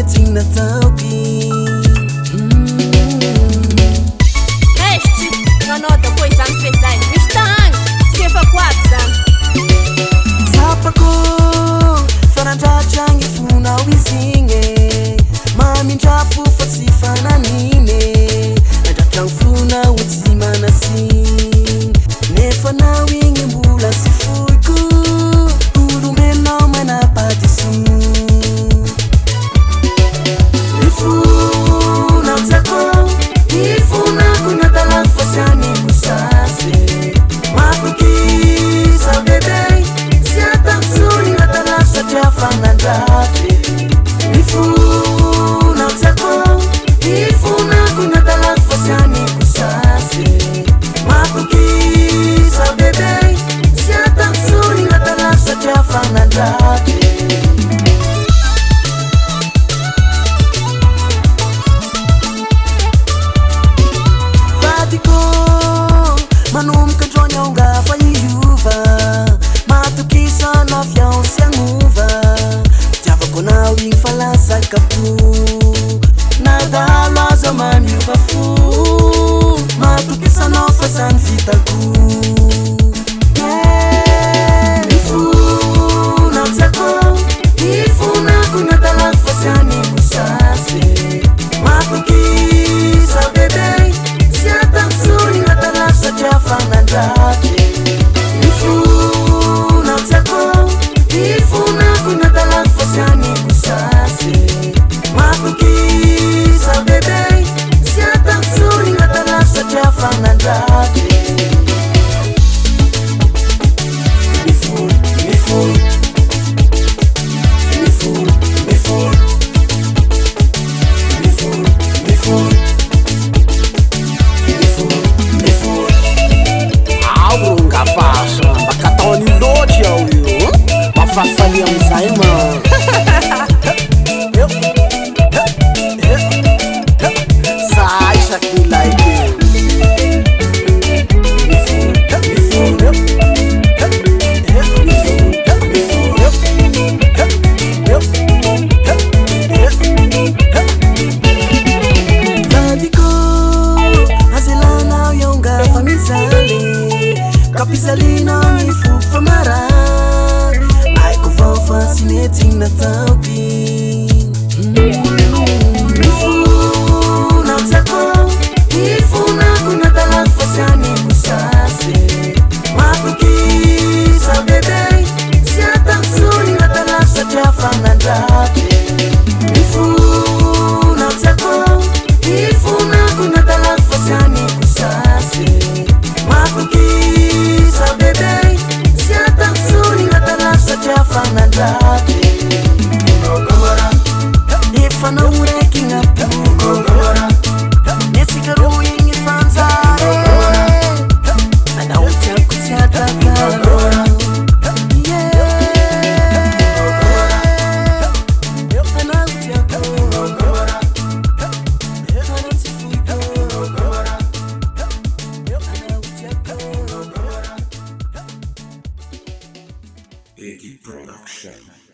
sinety nataoky Esty, nanao depois zany fezay misy tagny tsy efa koaby zany Zapako farandratragny fonao izy igny mamindrafo fa tsy fananine nandratragny fonao tsy manasiny nefa nao igny mbola sy foiko olombelonao manapadiso ifonao tsako ifonako natalaky fa sy aniko sasy mapokisa bebe sy ataksony natalaky satria fanandraty ifonao tsako ifonako natalaky fa sy aniko sasy mapokisa bebe sy ataksony natalaky satria fanandraty manomboka androny aonga fa iova matokisa na fiansy agnova tiavako anao igny fa lasakapo nadalo azo maniova fo matokisanao fa zany vitako ifonao tsako ifonako natalaky fa sy aniko sasy matokisa bebe sy ataksony natalaky satria fanandraty ifonao tsako ifonako natalaky fa sy aniko sasy mapokisa bebe sy ataksony natalaky satria fanandraty Fafaly amizay ma Zay isaky like Vadiko azelanao ionga fa mizaly kapisalinao mifoko fa marary sinety nataoky ifonao tsako ifonako natalaky fa sy aniko sasy mapokisa bebe sy ataksony natalaky satria fanandraty ifonao tsako ifonako natalaky fa sy aniko sasy mapokisa bebe sy ataksony natalaky satria fanandraty efa naoraiky gn'apoko nesika ro igny fanjary anao tiako tsy ataka anao tiako anao tsy foiko anao tiako Eddie Production.